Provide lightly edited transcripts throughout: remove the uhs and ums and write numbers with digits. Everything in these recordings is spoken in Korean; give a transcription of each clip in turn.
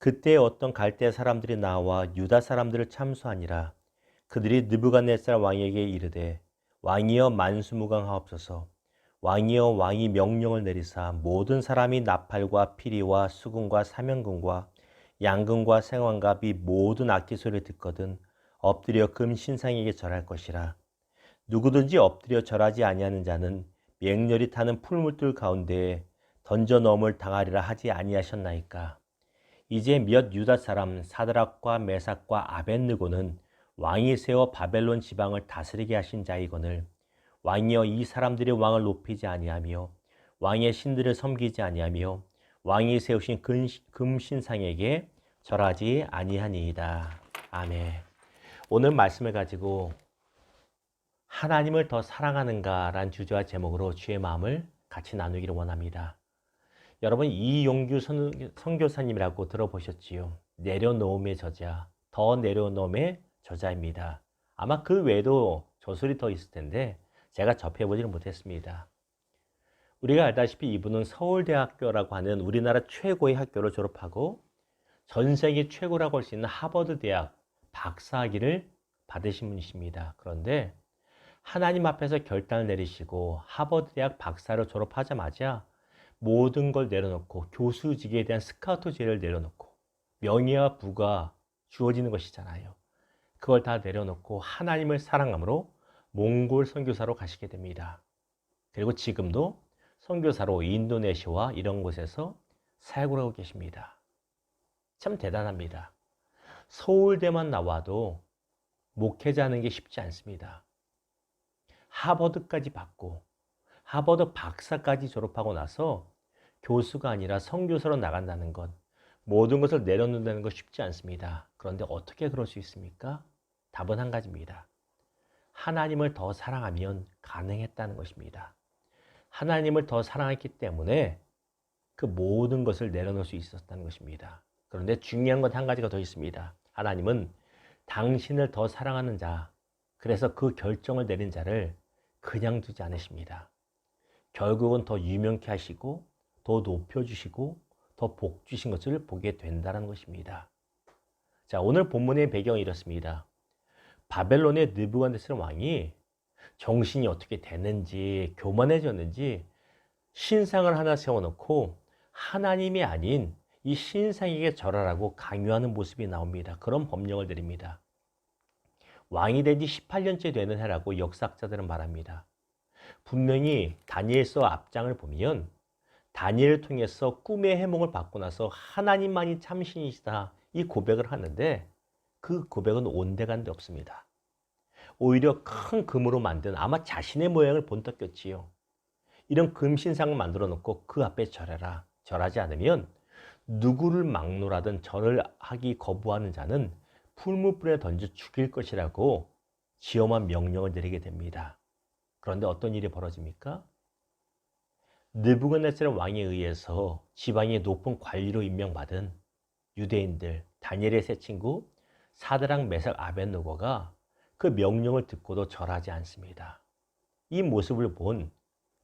그때 어떤 갈대 사람들이 나와 유다 사람들을 참수하니라. 그들이 느부갓네살 왕에게 이르되 왕이여 만수무강하옵소서. 왕이여 왕이 명령을 내리사 모든 사람이 나팔과 피리와 수금과 사면금과 양금과 생황과 비 모든 악기 소리를 듣거든 엎드려 금 신상에게 절할 것이라. 누구든지 엎드려 절하지 아니하는 자는 맹렬히 타는 풀물들 가운데에 던져 넣음을 당하리라 하지 아니하셨나이까. 이제 몇 유다 사람 사드락과 메삭과 아벳느고는 왕이 세워 바벨론 지방을 다스리게 하신 자이거늘 왕이여 이 사람들이 왕을 높이지 아니하며 왕의 신들을 섬기지 아니하며 왕이 세우신 금신상에게 절하지 아니하니이다. 아멘. 오늘 말씀을 가지고 하나님을 더 사랑하는가라는 주제와 제목으로 주의 마음을 같이 나누기를 원합니다. 여러분 이용규 선교사님이라고 들어보셨지요? 내려놓음의 저자, 더 내려놓음의 저자입니다. 아마 그 외에도 저술이 더 있을 텐데 제가 접해보지는 못했습니다. 우리가 알다시피 이분은 서울대학교라고 하는 우리나라 최고의 학교를 졸업하고 전 세계 최고라고 할 수 있는 하버드 대학 박사학위를 받으신 분이십니다. 그런데 하나님 앞에서 결단을 내리시고 하버드 대학 박사를 졸업하자마자 모든 걸 내려놓고 교수직에 대한 스카우트제를 내려놓고 명예와 부가 주어지는 것이잖아요. 그걸 다 내려놓고 하나님을 사랑함으로 몽골 선교사로 가시게 됩니다. 그리고 지금도 선교사로 인도네시아와 이런 곳에서 사역을 하고 계십니다. 참 대단합니다. 서울대만 나와도 목회자하는 게 쉽지 않습니다. 하버드까지 받고 하버드 박사까지 졸업하고 나서 교수가 아니라 선교사로 나간다는 것, 모든 것을 내려놓는다는 것 쉽지 않습니다. 그런데 어떻게 그럴 수 있습니까? 답은 한 가지입니다. 하나님을 더 사랑하면 가능했다는 것입니다. 하나님을 더 사랑했기 때문에 그 모든 것을 내려놓을 수 있었다는 것입니다. 그런데 중요한 건 한 가지가 더 있습니다. 하나님은 당신을 더 사랑하는 자, 그래서 그 결정을 내린 자를 그냥 두지 않으십니다. 결국은 더 유명케 하시고 더 높여주시고 더 복 주신 것을 보게 된다는 것입니다. 자, 오늘 본문의 배경이 이렇습니다. 바벨론의 느부갓네살 왕이 정신이 어떻게 됐는지 교만해졌는지 신상을 하나 세워놓고 하나님이 아닌 이 신상에게 절하라고 강요하는 모습이 나옵니다. 그런 법령을 내립니다. 왕이 된 지 18년째 되는 해라고 역사학자들은 말합니다. 분명히 다니엘서 앞장을 보면 다니엘을 통해서 꿈의 해몽을 받고 나서 하나님만이 참신이시다 이 고백을 하는데 그 고백은 온데간데 없습니다. 오히려 큰 금으로 만든 아마 자신의 모양을 본떠꼈지요. 이런 금신상을 만들어 놓고 그 앞에 절해라. 절하지 않으면 누구를 막노라든 절을 하기 거부하는 자는 풀무불에 던져 죽일 것이라고 지엄한 명령을 내리게 됩니다. 그런데 어떤 일이 벌어집니까? 느부갓네살 왕에 의해서 지방의 높은 관리로 임명받은 유대인들, 다니엘의 세 친구 사드락, 메삭, 아벳느고가 그 명령을 듣고도 절하지 않습니다. 이 모습을 본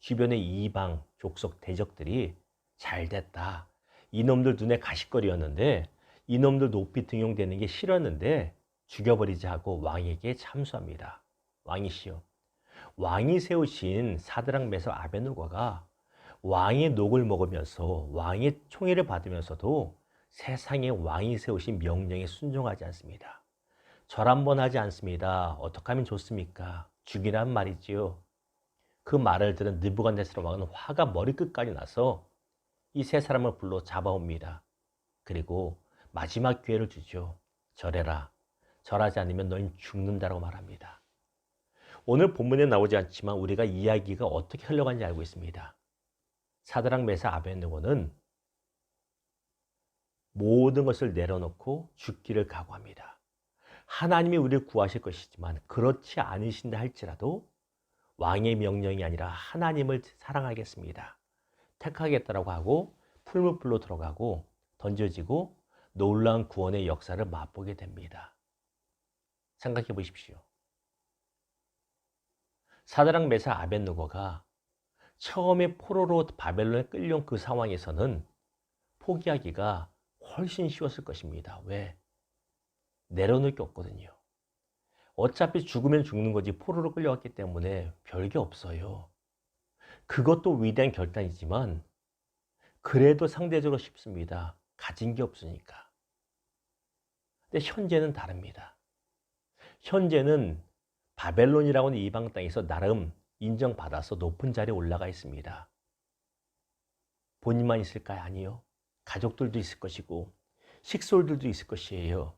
주변의 이방, 족속, 대적들이 잘됐다. 이놈들 눈에 가시거리였는데 이놈들 높이 등용되는 게 싫었는데 죽여버리자 하고 왕에게 참수합니다. 왕이시여, 왕이 세우신 사드락, 메삭, 아벳느고가 왕의 녹을 먹으면서 왕의 총애를 받으면서도 세상에 왕이 세우신 명령에 순종하지 않습니다. 절 한번 하지 않습니다. 어떻게 하면 좋습니까? 죽이란 말이지요. 그 말을 들은 느부갓네살 왕은 화가 머리끝까지 나서 이 세 사람을 불러 잡아옵니다. 그리고 마지막 기회를 주죠. 절해라. 절하지 않으면 너는 죽는다라고 말합니다. 오늘 본문에 나오지 않지만 우리가 이야기가 어떻게 흘러가는지 알고 있습니다. 사드락, 메삭, 아벳느고는 모든 것을 내려놓고 죽기를 각오합니다. 하나님이 우리를 구하실 것이지만 그렇지 않으신다 할지라도 왕의 명령이 아니라 하나님을 사랑하겠습니다. 택하겠다라고 하고 풀무불로 들어가고 던져지고 놀라운 구원의 역사를 맛보게 됩니다. 생각해 보십시오. 사드락, 메삭, 아벳느고가 처음에 포로로 바벨론에 끌려온 그 상황에서는 포기하기가 훨씬 쉬웠을 것입니다. 왜? 내려놓을 게 없거든요. 어차피 죽으면 죽는 거지 포로로 끌려갔기 때문에 별게 없어요. 그것도 위대한 결단이지만 그래도 상대적으로 쉽습니다. 가진 게 없으니까. 근데 현재는 다릅니다. 현재는 바벨론이라고 하는 이방 땅에서 나름 인정받아서 높은 자리에 올라가 있습니다. 본인만 있을까요? 아니요. 가족들도 있을 것이고 식솔들도 있을 것이에요.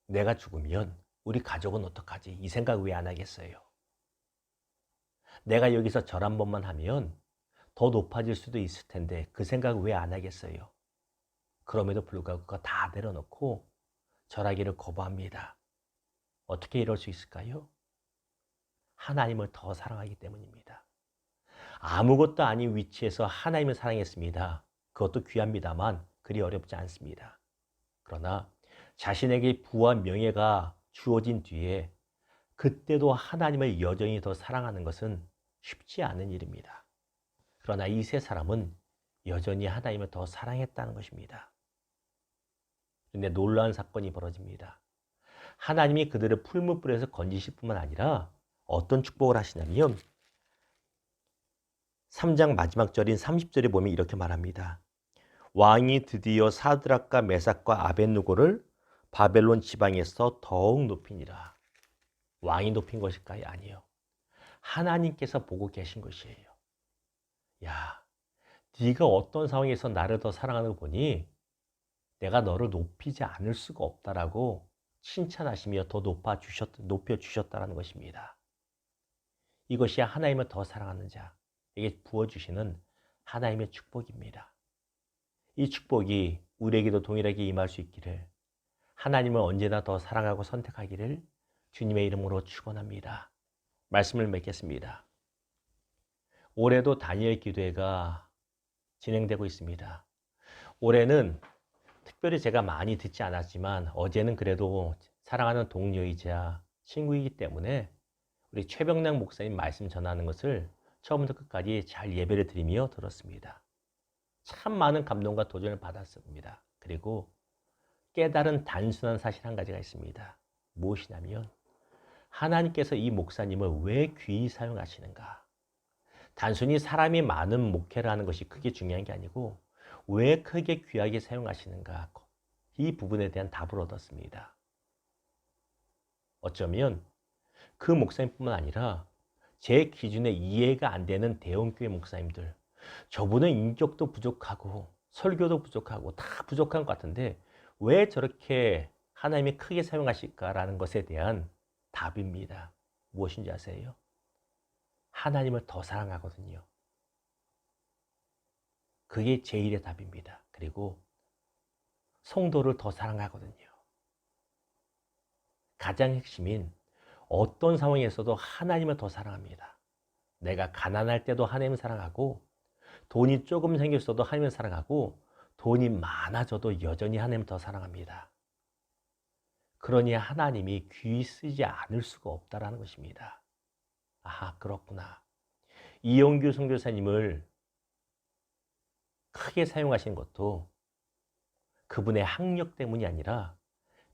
내가 죽으면 우리 가족은 어떡하지? 이 생각 왜 안 하겠어요? 내가 여기서 절 한 번만 하면 더 높아질 수도 있을 텐데 그 생각 왜 안 하겠어요? 그럼에도 불구하고 그거 다 내려놓고 절하기를 거부합니다. 어떻게 이럴 수 있을까요? 하나님을 더 사랑하기 때문입니다. 아무것도 아닌 위치에서 하나님을 사랑했습니다. 그것도 귀합니다만 그리 어렵지 않습니다. 그러나 자신에게 부와 명예가 주어진 뒤에 그때도 하나님을 여전히 더 사랑하는 것은 쉽지 않은 일입니다. 그러나 이 세 사람은 여전히 하나님을 더 사랑했다는 것입니다. 그런데 놀라운 사건이 벌어집니다. 하나님이 그들을 풀무불에서 건지실 뿐만 아니라 어떤 축복을 하시냐면 3장 마지막 절인 30절에 보면 이렇게 말합니다. 왕이 드디어 사드락과 메삭과 아벳느고를 바벨론 지방에서 더욱 높이니라. 왕이 높인 것일까요? 아니요. 하나님께서 보고 계신 것이에요. 야, 네가 어떤 상황에서 나를 더 사랑하는 거 보니 내가 너를 높이지 않을 수가 없다라고 칭찬하시며 더 높여주셨다는 것입니다. 이것이 하나님을 더 사랑하는 자에게 부어주시는 하나님의 축복입니다. 이 축복이 우리에게도 동일하게 임할 수 있기를, 하나님을 언제나 더 사랑하고 선택하기를 주님의 이름으로 축원합니다. 말씀을 맺겠습니다. 올해도 다니엘 기도회가 진행되고 있습니다. 올해는 특별히 제가 많이 듣지 않았지만 어제는 그래도 사랑하는 동료이자 친구이기 때문에 우리 최병락 목사님 말씀 전하는 것을 처음부터 끝까지 잘 예배를 드리며 들었습니다. 참 많은 감동과 도전을 받았습니다. 그리고 깨달은 단순한 사실 한 가지가 있습니다. 무엇이냐면 하나님께서 이 목사님을 왜 귀히 사용하시는가? 단순히 사람이 많은 목회를 하는 것이 크게 중요한 게 아니고 왜 크게 귀하게 사용하시는가? 이 부분에 대한 답을 얻었습니다. 어쩌면 그 목사님뿐만 아니라 제 기준에 이해가 안 되는 대형교회 목사님들, 저분은 인격도 부족하고 설교도 부족하고 다 부족한 것 같은데 왜 저렇게 하나님이 크게 사용하실까라는 것에 대한 답입니다. 무엇인지 아세요? 하나님을 더 사랑하거든요. 그게 제일의 답입니다. 그리고 성도를 더 사랑하거든요. 가장 핵심인 어떤 상황에서도 하나님을 더 사랑합니다. 내가 가난할 때도 하나님을 사랑하고 돈이 조금 생겼어도 하나님을 사랑하고 돈이 많아져도 여전히 하나님을 더 사랑합니다. 그러니 하나님이 귀히 쓰지 않을 수가 없다는 것입니다. 아, 그렇구나. 이용규 선교사님을 크게 사용하신 것도 그분의 학력 때문이 아니라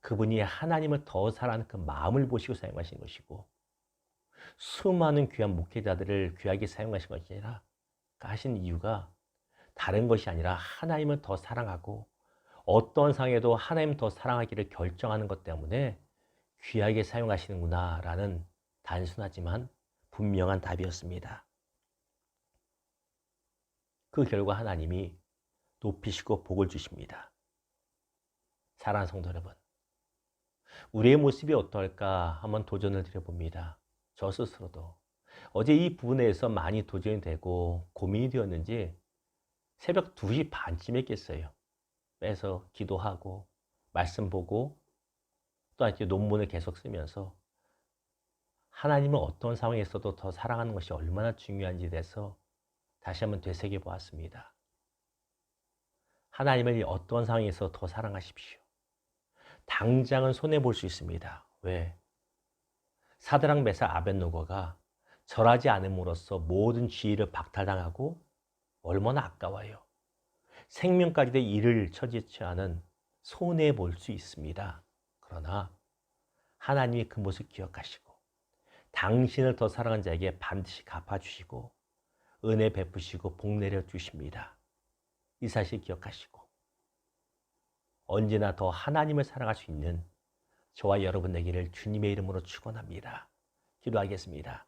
그분이 하나님을 더 사랑하는 그 마음을 보시고 사용하신 것이고 수많은 귀한 목회자들을 귀하게 사용하신 것이 아니라 하신 이유가 다른 것이 아니라 하나님을 더 사랑하고 어떤 상황에도 하나님 더 사랑하기를 결정하는 것 때문에 귀하게 사용하시는구나 라는 단순하지만 분명한 답이었습니다. 그 결과 하나님이 높이시고 복을 주십니다. 사랑하는 성도 여러분, 우리의 모습이 어떨까 한번 도전을 드려봅니다. 저 스스로도 어제 이 부분에서 많이 도전이 되고 고민이 되었는지 새벽 2시 반쯤에 깼어요. 빼서 기도하고 말씀 보고 또 이제 논문을 계속 쓰면서 하나님을 어떤 상황에서도 더 사랑하는 것이 얼마나 중요한지에 대해서 다시 한번 되새겨 보았습니다. 하나님을 어떤 상황에서 더 사랑하십시오. 당장은 손해볼 수 있습니다. 왜? 사드락 메삭 아벳느고가 절하지 않음으로써 모든 지위를 박탈당하고 얼마나 아까워요. 생명까지도 이를 처지치 않은 손해 볼 수 있습니다. 그러나 하나님이 그 모습 기억하시고 당신을 더 사랑한 자에게 반드시 갚아주시고 은혜 베푸시고 복 내려주십니다. 이 사실 기억하시고 언제나 더 하나님을 사랑할 수 있는 저와 여러분 되기를 주님의 이름으로 축원합니다. 기도하겠습니다.